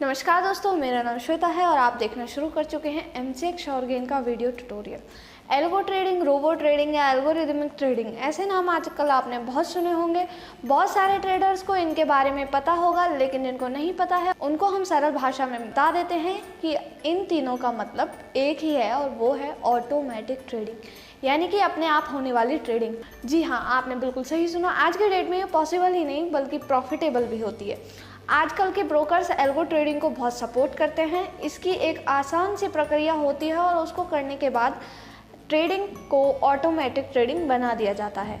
नमस्कार दोस्तों, मेरा नाम श्वेता है और आप देखना शुरू कर चुके हैं एमसीएक्स श्योर गेन का video tutorial. Algo trading, robo trading या एल्गोरिदमिक ट्रेडिंग, ऐसे नाम आजकल आपने बहुत सुने होंगे। बहुत सारे ट्रेडर्स को इनके बारे में पता होगा, लेकिन जिनको नहीं पता है उनको हम सरल भाषा में बता देते हैं कि इन तीनों का मतलब एक ही है और वो है ऑटोमेटिक ट्रेडिंग, यानी कि अपने आप होने वाली ट्रेडिंग। जी हाँ, आपने बिल्कुल सही सुना। आज के डेट में ये पॉसिबल ही नहीं बल्कि प्रॉफिटेबल भी होती है। आजकल के ब्रोकर्स एल्गो ट्रेडिंग को बहुत सपोर्ट करते हैं। इसकी एक आसान सी प्रक्रिया होती है और उसको करने के बाद ट्रेडिंग को ऑटोमेटिक ट्रेडिंग बना दिया जाता है।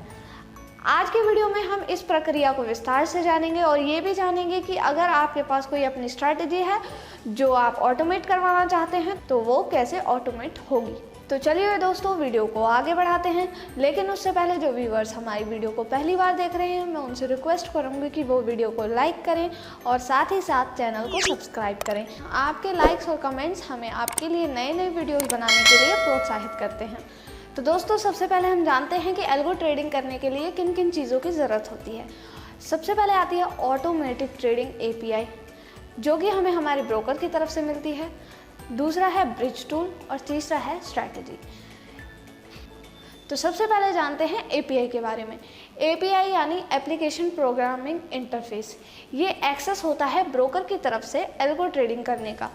आज के वीडियो में हम इस प्रक्रिया को विस्तार से जानेंगे और ये भी जानेंगे कि अगर आपके पास कोई अपनी स्ट्रैटेजी है जो आप ऑटोमेट करवाना चाहते हैं तो वो कैसे ऑटोमेट होगी। तो चलिए दोस्तों, वीडियो को आगे बढ़ाते हैं। लेकिन उससे पहले जो व्यूअर्स हमारी वीडियो को पहली बार देख रहे हैं, मैं उनसे रिक्वेस्ट करूंगी कि वो वीडियो को लाइक करें और साथ ही साथ चैनल को सब्सक्राइब करें। आपके लाइक्स और कमेंट्स हमें आपके लिए नए नए वीडियोस बनाने के लिए प्रोत्साहित करते हैं। तो दोस्तों, सबसे पहले हम जानते हैं कि एल्गो ट्रेडिंग करने के लिए किन किन चीज़ों की ज़रूरत होती है। सबसे पहले आती है ऑटोमेटिक ट्रेडिंग API, जो कि हमें हमारे ब्रोकर की तरफ से मिलती है। दूसरा है ब्रिज टूल और तीसरा है स्ट्रैटेजी। तो सबसे पहले जानते हैं API के बारे में। API यानी एप्लीकेशन प्रोग्रामिंग इंटरफेस। ये एक्सेस होता है ब्रोकर की तरफ से एल्गो ट्रेडिंग करने का।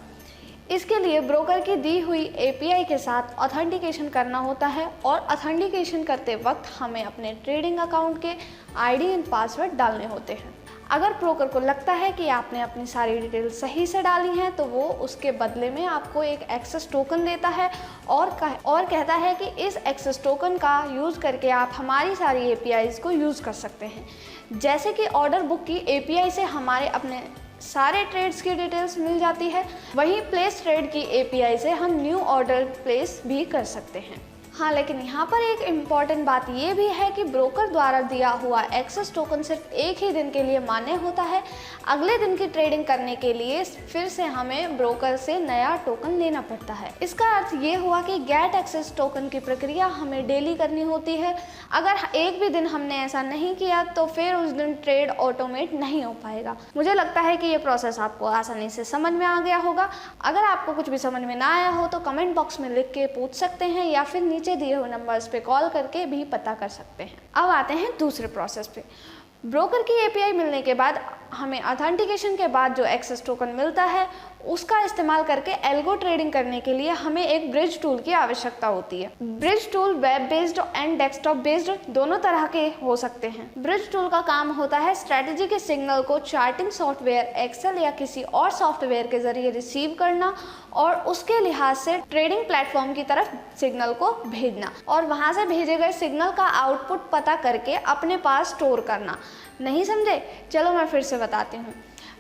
इसके लिए ब्रोकर की दी हुई API के साथ ऑथेंटिकेशन करना होता है और ऑथेंटिकेशन करते वक्त हमें अपने ट्रेडिंग अकाउंट के ID एंड पासवर्ड डालने होते हैं। अगर ब्रोकर को लगता है कि आपने अपनी सारी डिटेल सही से डाली हैं तो वो उसके बदले में आपको एक एक्सेस टोकन देता है और कहता है कि इस एक्सेस टोकन का यूज़ करके आप हमारी सारी APIs को यूज़ कर सकते हैं। जैसे कि ऑर्डर बुक की API से हमारे अपने सारे ट्रेड्स की डिटेल्स मिल जाती है, वहीं प्लेस ट्रेड की API से हम न्यू ऑर्डर प्लेस भी कर सकते हैं। हाँ, लेकिन यहाँ पर एक इम्पॉर्टेंट बात ये भी है कि ब्रोकर द्वारा दिया हुआ एक्सेस टोकन सिर्फ एक ही दिन के लिए मान्य होता है। अगले दिन की ट्रेडिंग करने के लिए फिर से हमें ब्रोकर से नया टोकन लेना पड़ता है। इसका अर्थ ये हुआ कि गेट एक्सेस टोकन की प्रक्रिया हमें डेली करनी होती है। अगर एक भी दिन हमने ऐसा नहीं किया तो फिर उस दिन ट्रेड ऑटोमेट नहीं हो पाएगा। मुझे लगता है कि ये प्रोसेस आपको आसानी से समझ में आ गया होगा। अगर आपको कुछ भी समझ में ना आया हो तो कमेंट बॉक्स में लिख के पूछ सकते हैं या फिर नीचे दिए हुए नंबर्स पे कॉल करके भी पता कर सकते हैं। अब आते हैं दूसरे प्रोसेस पे। ब्रोकर की API मिलने के बाद हमें ऑथेंटिकेशन के बाद जो एक्सेस टोकन मिलता है उसका इस्तेमाल करके एल्गो ट्रेडिंग करने के लिए हमें एक ब्रिज टूल की आवश्यकता होती है। Bridge tool web based and desktop based दोनों तरह के हो सकते हैं। ब्रिज टूल का काम होता है स्ट्रैटेजी के सिग्नल को चार्टिंग सॉफ्टवेयर एक्सेल या किसी और सॉफ्टवेयर के जरिए रिसीव करना और उसके लिहाज से ट्रेडिंग प्लेटफॉर्म की तरफ सिग्नल को भेजना और वहां से भेजे गए सिग्नल का आउटपुट पता करके अपने पास स्टोर करना। नहीं समझे? चलो मैं फिर से बताती हूँ।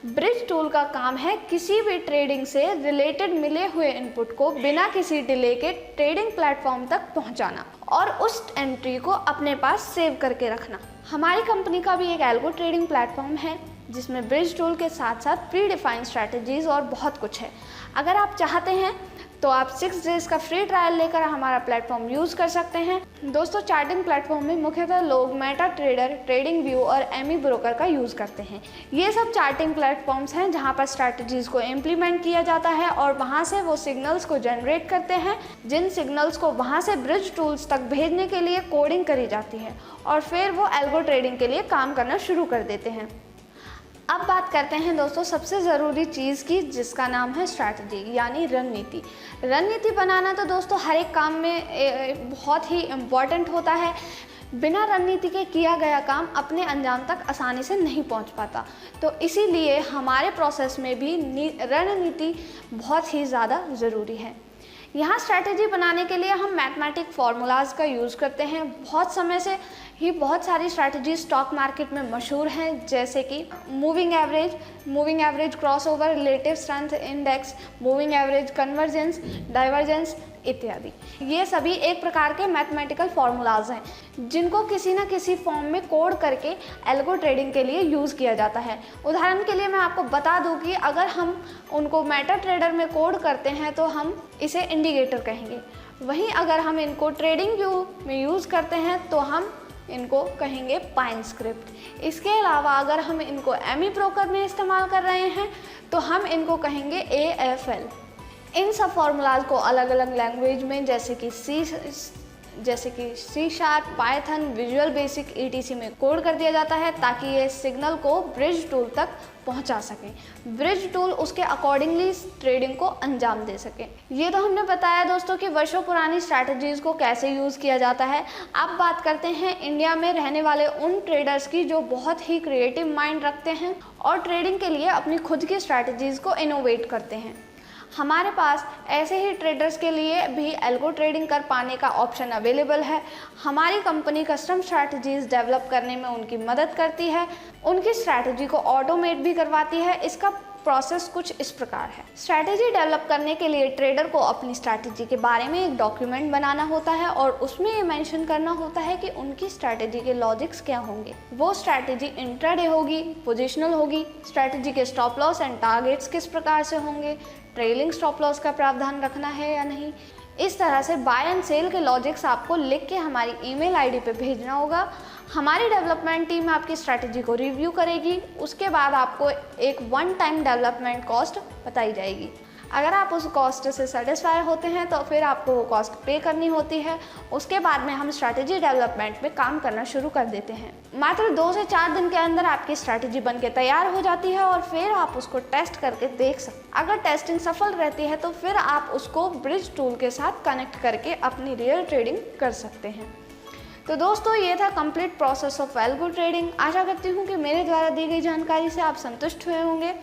ब्रिज टूल का काम है किसी भी ट्रेडिंग से रिलेटेड मिले हुए इनपुट को बिना किसी डिले के ट्रेडिंग प्लेटफॉर्म तक पहुंचाना और उस एंट्री को अपने पास सेव करके रखना। हमारी कंपनी का भी एक एल्गो ट्रेडिंग प्लेटफॉर्म है जिसमें ब्रिज टूल के साथ साथ प्री डिफाइंड स्ट्रैटेजीज और बहुत कुछ है। अगर आप चाहते हैं तो आप 6 डेज का फ्री ट्रायल लेकर हमारा प्लेटफॉर्म यूज़ कर सकते हैं। दोस्तों, चार्टिंग प्लेटफॉर्म में मुख्यतः लोग मेटा ट्रेडर, ट्रेडिंग व्यू और एमी ब्रोकर का यूज़ करते हैं। ये सब चार्टिंग प्लेटफॉर्म्स हैं जहां पर स्ट्रैटेजीज को इम्प्लीमेंट किया जाता है और वहां से वो सिग्नल्स को जनरेट करते हैं, जिन सिग्नल्स को वहां से ब्रिज टूल्स तक भेजने के लिए कोडिंग करी जाती है और फिर वो एल्गो ट्रेडिंग के लिए काम करना शुरू कर देते हैं। अब बात करते हैं दोस्तों सबसे ज़रूरी चीज़ की, जिसका नाम है स्ट्रैटेजी यानी रणनीति। रणनीति बनाना तो दोस्तों हर एक काम में बहुत ही इम्पॉर्टेंट होता है। बिना रणनीति के किया गया काम अपने अंजाम तक आसानी से नहीं पहुंच पाता। तो इसीलिए हमारे प्रोसेस में भी रणनीति बहुत ही ज़्यादा ज़रूरी है। यहाँ स्ट्रैटेजी बनाने के लिए हम मैथमेटिक फार्मूलाज का यूज़ करते हैं। बहुत समय से ही बहुत सारी स्ट्रैटेजी स्टॉक मार्केट में मशहूर हैं, जैसे कि moving average, crossover, relative strength index, moving average, convergence, divergence इत्यादि। ये सभी एक प्रकार के मैथमेटिकल फार्मूलाज हैं जिनको किसी न किसी फॉर्म में कोड करके एल्गो ट्रेडिंग के लिए यूज़ किया जाता है। उदाहरण के लिए मैं आपको बता दूं कि अगर हम उनको मेटा ट्रेडर में कोड करते हैं तो हम इसे इंडिकेटर कहेंगे। वहीं अगर हम इनको ट्रेडिंग व्यू में यूज़ करते हैं तो हम इनको कहेंगे पाइन स्क्रिप्ट। इसके अलावा अगर हम इनको एमी ब्रोकर में इस्तेमाल कर रहे हैं तो हम इनको कहेंगे AFL। इन सब फॉर्मूलाज को अलग अलग लैंग्वेज में जैसे कि C#, Python, visual basic ETC में कोड कर दिया जाता है ताकि ये सिग्नल को ब्रिज टूल तक पहुंचा सकें। ब्रिज टूल उसके अकॉर्डिंगली ट्रेडिंग को अंजाम दे सके। ये तो हमने बताया दोस्तों कि वर्षों पुरानी स्ट्रैटेजीज को कैसे यूज़ किया जाता है। अब बात करते हैं इंडिया में रहने वाले उन ट्रेडर्स की जो बहुत ही क्रिएटिव माइंड रखते हैं और ट्रेडिंग के लिए अपनी खुद की स्ट्रैटेजीज को इनोवेट करते हैं। हमारे पास ऐसे ही ट्रेडर्स के लिए भी एल्गो ट्रेडिंग कर पाने का ऑप्शन अवेलेबल है। हमारी कंपनी कस्टम स्ट्रैटेजीज डेवलप करने में उनकी मदद करती है, उनकी स्ट्रैटेजी को ऑटोमेट भी करवाती है। इसका प्रोसेस कुछ इस प्रकार है। स्ट्रैटेजी डेवलप करने के लिए ट्रेडर को अपनी स्ट्रैटेजी के बारे में एक डॉक्यूमेंट बनाना होता है और उसमें ये मेंशन करना होता है कि उनकी स्ट्रैटेजी के लॉजिक्स क्या होंगे। वो स्ट्रैटेजी इंट्राडे होगी, पोजिशनल होगी, स्ट्रैटेजी के स्टॉप लॉस एंड टारगेट्स किस प्रकार से होंगे, ट्रेलिंग स्टॉप लॉस का प्रावधान रखना है या नहीं। इस तरह से बाय एंड सेल के लॉजिक्स आपको लिख के हमारी ईमेल आईडी पे भेजना होगा। हमारी डेवलपमेंट टीम आपकी स्ट्रैटेजी को रिव्यू करेगी। उसके बाद आपको एक वन टाइम डेवलपमेंट कॉस्ट बताई जाएगी। अगर आप उस कॉस्ट से सेटिस्फाई होते हैं तो फिर आपको वो कॉस्ट पे करनी होती है। उसके बाद में हम स्ट्रैटेजी डेवलपमेंट में काम करना शुरू कर देते हैं। मात्र 2 से 4 दिन के अंदर आपकी स्ट्रैटेजी बनके तैयार हो जाती है और फिर आप उसको टेस्ट करके देख सकते हैं। अगर टेस्टिंग सफल रहती है तो फिर आप उसको ब्रिज टूल के साथ कनेक्ट करके अपनी रियल ट्रेडिंग कर सकते हैं। तो दोस्तों ये था complete process of algo trading. आशा करती हूँ कि मेरे द्वारा दी गई जानकारी से आप संतुष्ट हुए होंगे।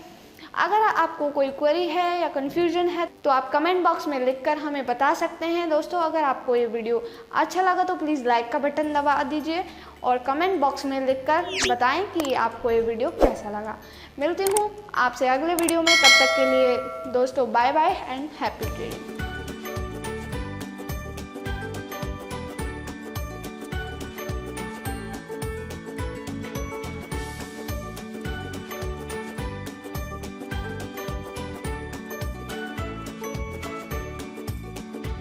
अगर आपको कोई क्वेरी है या कन्फ्यूजन है तो आप कमेंट बॉक्स में लिखकर हमें बता सकते हैं। दोस्तों अगर आपको ये वीडियो अच्छा लगा तो प्लीज़ लाइक का बटन दबा दीजिए और कमेंट बॉक्स में लिखकर बताएं कि आपको ये वीडियो कैसा लगा। मिलती हूँ आपसे अगले वीडियो में, तब तक के लिए दोस्तों bye bye and happy trading.